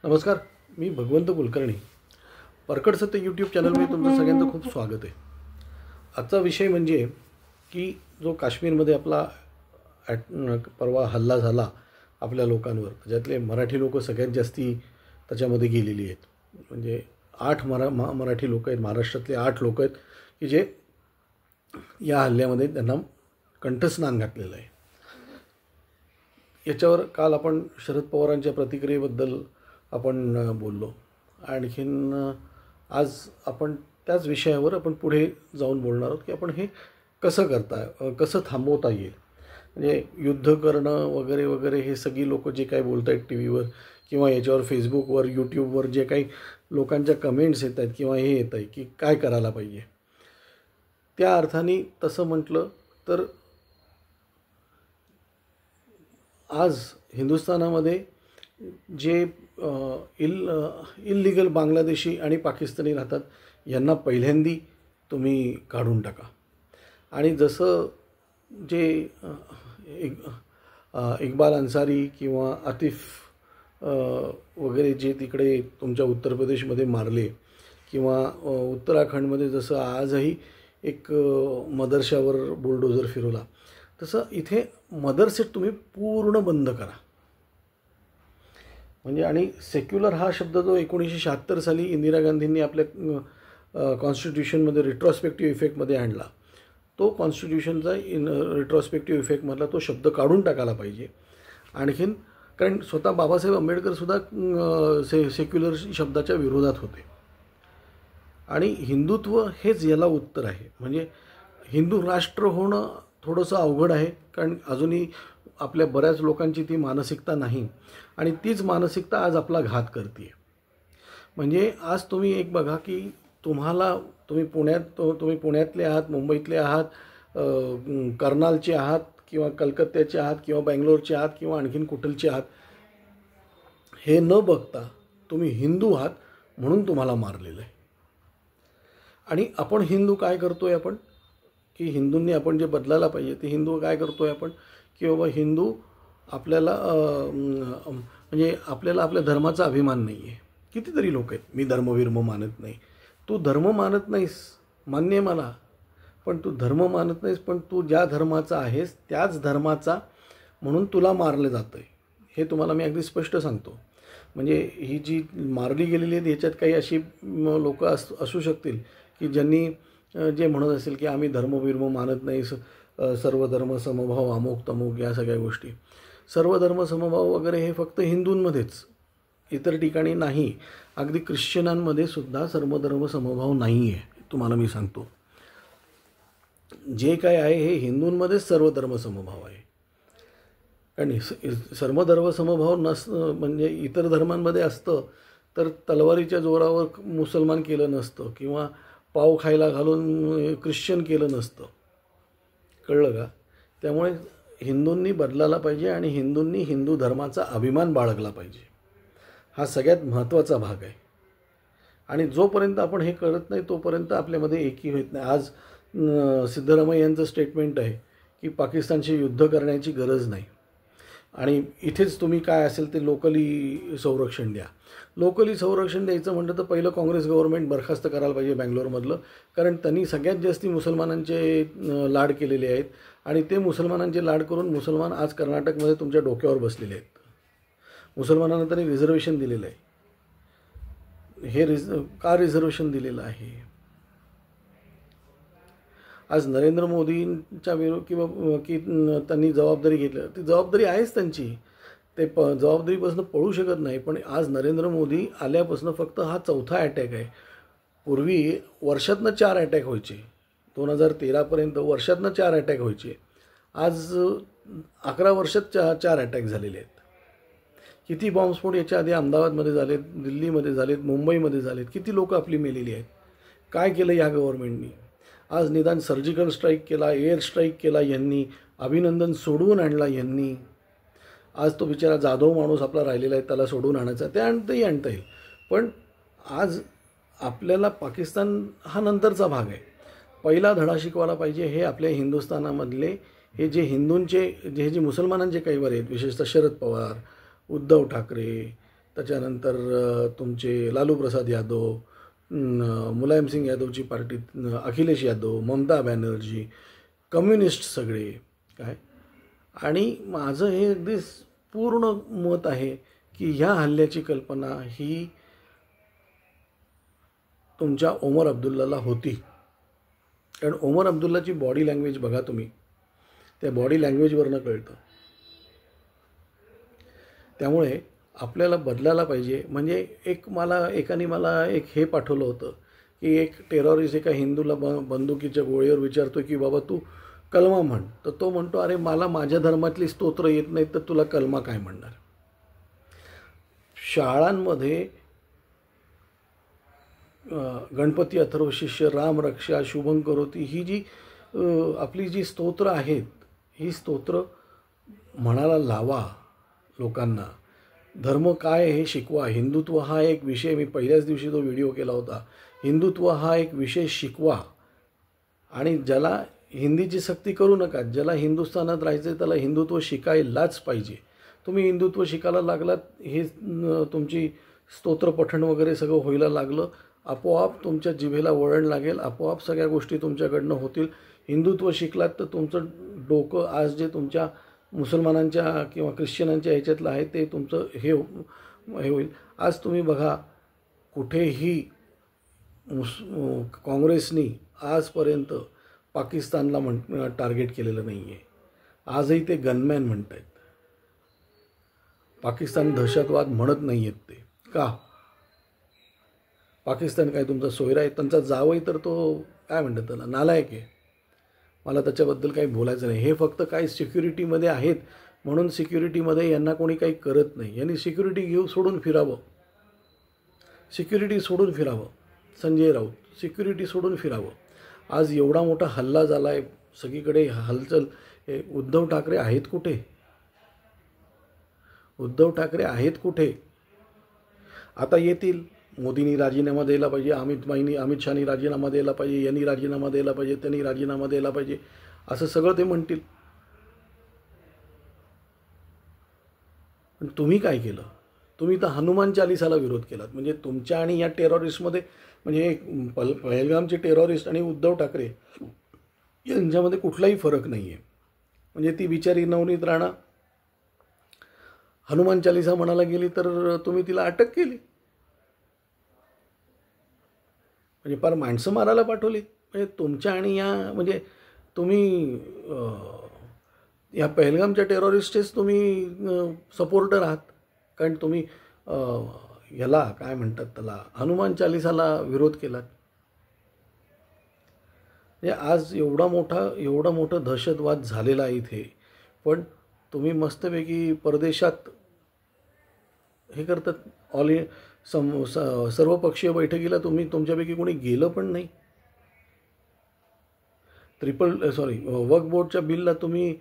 नमस्कार. मी भगवंत कुलकर्णी. परकड सत्य यूट्यूब चॅनलमध्ये तुमचं सगळ्यांचं खूप स्वागत आहे. आजचा विषय म्हणजे की जो काश्मीरमध्ये आपला परवा हल्ला झाला आपल्या लोकांवर, त्याच्यातले मराठी लोक सगळ्यात जास्ती त्याच्यामध्ये गेलेली आहेत. म्हणजे 8 मराठी लोक आहेत, महाराष्ट्रातले 8 लोक आहेत की जे या हल्ल्यामध्ये त्यांना कंठस्नान घातलेलं आहे. याच्यावर काल आपण शरद पवारांच्या प्रतिक्रियेबद्दल आपण बोललो. आणखीन आज आपण त्याच विषयावर आपण पुढे जाऊन बोलणार आहोत की आपण हे कसं थांबवता येईल. म्हणजे युद्ध करणं वगैरे वगैरे हे सगळी लोक जे काही बोलत आहेत टी व्हीवर किंवा याच्यावर फेसबुकवर यूट्यूबवर जे काही लोकांच्या कमेंट्स येत आहेत किंवा हे येत आहे की काय करायला पाहिजे, त्या अर्थाने तसं म्हटलं तर आज हिंदुस्थानामध्ये जे इल्लीगल बांगलादेशी आणि पाकिस्तानी राहतात यांना पहिल्यांदी तुम्ही काढून टाका. आणि जसं जे इक्बाल अन्सारी किंवा आतिफ वगैरे जे तिकडे तुमच्या उत्तर प्रदेशमध्ये मारले किंवा उत्तराखंडमध्ये जसं आजही एक मदरशावर बुलडोझर फिरवला, तसं इथे मदरसे तुम्ही पूर्ण बंद करा. म्हणजे आणि सेक्युलर हा शब्द जो 1976 साली इंदिरा गांधींनी आपल्या कॉन्स्टिट्यूशनमध्ये रिट्रॉस्पेक्टिव्ह इफेक्टमध्ये आणला, तो कॉन्स्टिट्यूशनचा रिट्रॉस्पेक्टिव्ह इफेक्टमधला तो शब्द काढून टाकायला पाहिजे. आणखीन कारण स्वतः बाबासाहेब आंबेडकरसुद्धा सेक्युलर शब्दाच्या विरोधात होते. आणि हिंदुत्व हेच याला उत्तर आहे. म्हणजे हिंदू राष्ट्र होणं थोडंसं अवघड आहे, कारण अजूनही आपल्या बऱ्याच लोकांची ती मानसिकता नाही आणि तीच मानसिकता आज आपला घात करते आहे. म्हणजे आज तुम्ही एक बघा की तुम्ही पुण्यातले आहात, मुंबईतले आहात, कर्नालचे आहात किंवा कलकत्त्याचे आहात किंवा बँगलोरचे आहात किंवा आणखीन कुठलचे आहात, हे न बघता तुम्ही हिंदू आहात म्हणून तुम्हाला मारलेलं आहे. आणि आपण हिंदू काय करतो आहे आपण की हिंदूंनी आपण जे बदलायला पाहिजे ते हिंदू काय करतो आहे आपण की बाबा हिंदू आपल्याला म्हणजे आपल्याला आपल्या धर्माचा अभिमान नाही आहे. कितीतरी लोक आहेत, मी धर्मविर्म मानत नाही. तू धर्म मानत नाहीस मान्य आहे मला, पण तू धर्म मानत नाहीस, पण तू ज्या धर्माचा आहेस त्याच धर्माचा म्हणून तुला मारलं जातं आहे. हे तुम्हाला मी अगदी स्पष्ट सांगतो. म्हणजे ही जी मारली गेलेली आहेत ह्याच्यात काही अशी लोक असू शकतील की ज्यांनी जे म्हणत असेल की आम्ही धर्मविर्म मानत नाही, सर्व धर्म समभाव अमुक तमुक या सगळ्या गोष्टी. सर्व धर्म समभाव वगैरे हे फक्त हिंदूंमध्येच, इतर ठिकाणी नाही. अगदी ख्रिश्चनांमध्ये सुद्धा सर्व धर्म समभाव नाही आहे, तुम्हाला मी सांगतो. जे काय आहे हे हिंदूंमध्येच सर्व धर्म समभाव आहे. आणि सर्व धर्म समभाव म्हणजे इतर धर्मांमध्ये असतं तर तलवारीच्या जोरावर मुसलमान केलं नसतं किंवा पाव खायला घालून ख्रिश्चन केलं नसतं. कळलं का? त्यामुळे हिंदूंनी बदलायला पाहिजे आणि हिंदूंनी हिंदू धर्माचा अभिमान बाळगला पाहिजे. हा सगळ्यात महत्त्वाचा भाग आहे. आणि जोपर्यंत आपण हे करत नाही तोपर्यंत आपल्यामध्ये एकी होत नाही. आज सिद्धरामय्या यांचं स्टेटमेंट आहे की पाकिस्तानशी युद्ध करण्याची गरज नाही आणि इथेच तुम्ही काय असेल ते लोकली संरक्षण द्या. लोकली संरक्षण द्यायचं म्हटलं तर पहिलं काँग्रेस गव्हर्नमेंट बरखास्त करायला पाहिजे बँगलोरमधलं, कारण त्यांनी सगळ्यात जास्ती मुसलमानांचे लाड केलेले आहेत आणि ते मुसलमानांचे लाड करून मुसलमान आज कर्नाटकमध्ये तुमच्या डोक्यावर बसलेले आहेत. मुसलमानांना त्यांनी रिझर्वेशन दिलेलं आहे. हे का रिझर्वेशन दिलेलं आहे? आज नरेंद्र मोदींच्या किंवा की त्यांनी जबाबदारी घेतली, ती जबाबदारी आहेच त्यांची, ते जबाबदारीपासून पळू शकत नाही. पण आज नरेंद्र मोदी आल्यापासून फक्त हा 4था अटॅक आहे. पूर्वी वर्षातनं 4 अटॅक व्हायचे. 2013पर्यंत वर्षातनं 4 अटॅक व्हायचे. आज 11 वर्षात 4 अटॅक झालेले आहेत. किती बॉम्बस्फोट याच्या आधी अहमदाबादमध्ये झालेत, दिल्लीमध्ये झालेत, मुंबईमध्ये झालेत. किती लोक आपली मेलेली आहेत. काय केलं या गव्हर्नमेंटनी? आज निदान सर्जिकल स्ट्राईक केला, एअर स्ट्राईक केला यांनी, अभिनंदन सोडवून आणला यांनी. आज तो बिचारा जाधव माणूस आपला राहिलेला आहे, त्याला सोडून आणायचा, ते आणता येईल. पण आज आपल्याला पाकिस्तान हा नंतरचा भाग आहे. पहिला धडा शिकवायला पाहिजे हे आपल्या हिंदुस्थानामधले हे जे हिंदूंचे जे मुसलमानांचे काही वर आहेत, विशेषतः शरद पवार, उद्धव ठाकरे, त्याच्यानंतर तुमचे लालू प्रसाद यादव, मुलायम सिंग यादवची पार्टी, अखिलेश यादव, ममता बॅनर्जी, कम्युनिस्ट सगळे काय. आणि माझं हे अगदी पूर्ण मत आहे की ह्या हल्ल्याची कल्पना ही तुमच्या ओमर अब्दुल्लाला होती. कारण ओमर अब्दुल्लाची बॉडी लँग्वेज बघा तुम्ही, त्या बॉडी लँग्वेजवरनं कळतं. त्यामुळे आपल्याला बदलायला पाहिजे. म्हणजे एकाने मला एक हे पाठवलं होतं की एक टेररिस्ट एका हिंदूला बंदुकीच्या गोळीवर विचारतो की बाबा तू कलमा म्हण, तर तो म्हणतो अरे मला माझ्या धर्मातली स्तोत्र येत नाहीत तर तुला कलमा काय म्हणणार. शाळांमध्ये गणपती अथर्वशीर्ष, राम रक्षा, शुभं करोती ही जी आपली जी स्तोत्र आहेत, ही स्तोत्र म्हणायला लावा लोकांना. धर्म काय हे शिकवा. हिंदुत्व हा एक विषय, मी पहिल्याच दिवशी तो व्हिडिओ केला होता, हिंदुत्व हा एक विषय शिकवा. आणि ज्याला हिंदीची सक्ती करू नका, ज्याला हिंदुस्थानात राहायचं आहे त्याला हिंदुत्व शिकायलाच पाहिजे. तुम्ही हिंदुत्व शिकायला लागलात, हे तुमची स्तोत्र पठण वगैरे सगळं व्हायला लागलं, आपोआप तुमच्या जिभेला वळण लागेल, आपोआप सगळ्या गोष्टी तुमच्याकडनं होतील. हिंदुत्व शिकलात तर तुमचं डोकं आज जे तुमच्या मुसलमानांच्या किंवा ख्रिश्चनांच्या ह्याच्यातलं आहे ते तुमचं हे होईल. आज तुम्ही बघा कुठेही काँग्रेसनी आजपर्यंत पाकिस्तानला टार्गेट केलेलं नाही आहे. आजही ते गनमॅन म्हणत आहेत. पाकिस्तान दहशतवाद म्हणत नाही आहेत ते. का? पाकिस्तान काय तुमचा सोयरा आहे? त्यांचा जावई तर तो काय म्हणतात त्याला, नालायक आहे. मला त्याच्याबद्दल काही बोलायचं नाही. हे फक्त काही सिक्युरिटीमध्ये आहेत म्हणून सिक्युरिटीमध्ये यांना कोणी काही करत नाही. यांनी सिक्युरिटी सोडून फिरावं, सिक्युरिटी सोडून फिरावं. संजय राऊत सिक्युरिटी सोडून फिरावं. आज एवढा मोठा हल्ला झाला आहे, सगळीकडे हलचल. उद्धव ठाकरे आहेत कुठे? उद्धव ठाकरे आहेत कुठे? आता येतील. मोदींनी राजीनामा द्यायला पाहिजे, अमित शहानी राजीनामा द्यायला पाहिजे, यांनी राजीनामा द्यायला पाहिजे, त्यांनी राजीनामा द्यायला पाहिजे, असं सगळं ते म्हणतील. पण तुम्ही काय केलं? तुम्ही तर हनुमान चालिसाला विरोध केलात. म्हणजे तुमच्या आणि या टेररिस्टमध्ये, म्हणजे पहलगामचे टेररिस्ट आणि उद्धव ठाकरे यांच्यामध्ये कुठलाही फरक नाही आहे. म्हणजे ती बिचारी नवनीत राणा हनुमान चालिसा म्हणायला गेली तर तुम्ही तिला अटक केली. म्हणजे पार माणसं मारायला पाठवली. म्हणजे तुमच्या आणि या, म्हणजे तुम्ही या पहलगामच्या टेररिस्टचेच तुम्ही सपोर्टर आहात. कारण तुम्ही याला काय म्हणतात त्याला, हनुमान चालिसाला विरोध केलात. म्हणजे आज एवढा मोठा दहशतवाद झालेला आहे इथे, पण तुम्ही मस्तपैकी परदेशात हे करतात. सर्वपक्षीय बैठकीला तुमच्यापैकी कोणी गेलं पण नाही. वक्फ बोर्डच्या बिलला तुम्ही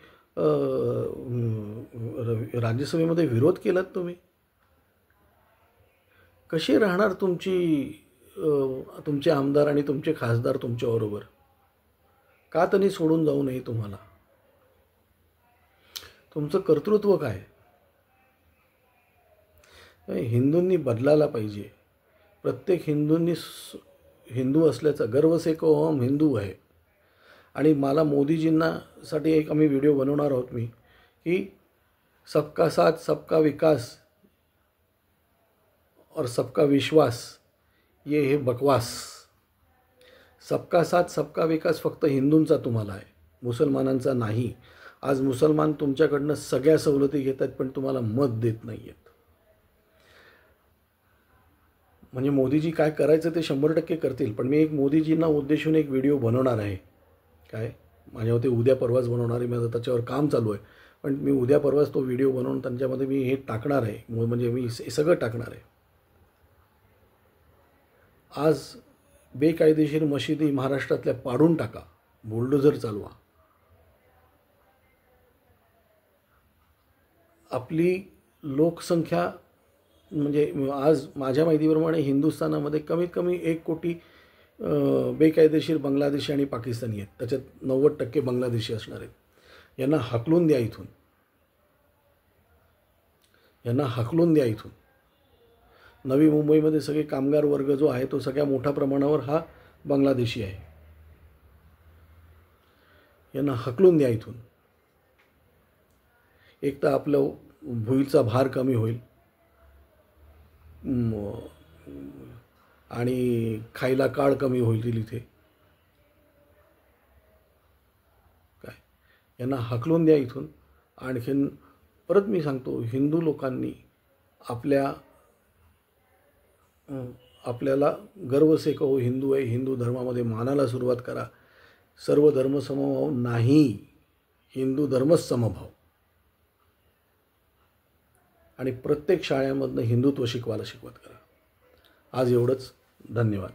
राज्यसभेमध्ये विरोध केलात. तुम्ही कसे राहणार तुमचे आमदार आणि तुमचे खासदार तुमच्याबरोबर? का त्यांनी सोडून जाऊ नये तुम्हाला? तुमचं कर्तृत्व काय? हिंदूंनी बदलायला पाहिजे. प्रत्येक हिंदू असल्याचा गर्व से को हम हिंदू आहे. आणि मला मोदीजींना साठी एक आम्ही व्हिडिओ बनवणार आहोत मी, की सबका साथ सबका विकास और सबका विश्वास ये बकवास. सबका साथ सबका विकास फक्त हिंदूंचा तुम्हाला आहे, मुसलमानांचा नाही. आज मुसलमान तुमच्याकडनं सगळ्या सवलती घेत आहेत पण तुम्हाला मत देत नाही आहेत. म्हणजे मोदीजी काय करायचं ते 100% करतील. पण मी एक मोदीजींना उद्देशून एक व्हिडिओ बनवणार आहे. काय माझ्यावर ते उद्या परवाच बनवणार आहे. माझं त्याच्यावर काम चालू आहे. पण मी उद्या परवाच तो व्हिडिओ बनवून त्यांच्यामध्ये मी हे टाकणार आहे. म्हणजे मी सगळं टाकणार आहे. आज बेकायदेशीर मशिदी महाराष्ट्रातल्या पाडून टाका, बुलडोझर चालवा. आपली लोकसंख्या म्हणजे आज माझ्या माहितीप्रमाणे हिंदुस्थानामध्ये कमीत कमी 1 कोटी बेकायदेशीर बांगलादेशी आणि पाकिस्तानी आहेत. त्याच्यात 90% बांगलादेशी असणार आहेत. यांना हाकलून द्या इथून, यांना हाकलून द्या इथून. नवी मुंबईमध्ये सगळे कामगार वर्ग जो आहे तो सगळ्या मोठ्या प्रमाणावर हा बांगलादेशी आहे. यांना हकलून द्या इथून. एक तर आपलं भुईचा भार कमी होईल आणि खायला काळ कमी होईल इथे. काय यांना हकलून द्या इथून. आणखीन परत मी सांगतो, हिंदू लोकांनी आपल्याला गर्व से कहो हिंदू आहे, हिंदू धर्मामध्ये मानायला सुरुवात करा. सर्व धर्म समभाव नाही, हिंदू धर्मच समभाव. आणि प्रत्येक शाळेमधनं हिंदुत्व शिकवायला शिकवत करा. आज एवढंच. धन्यवाद.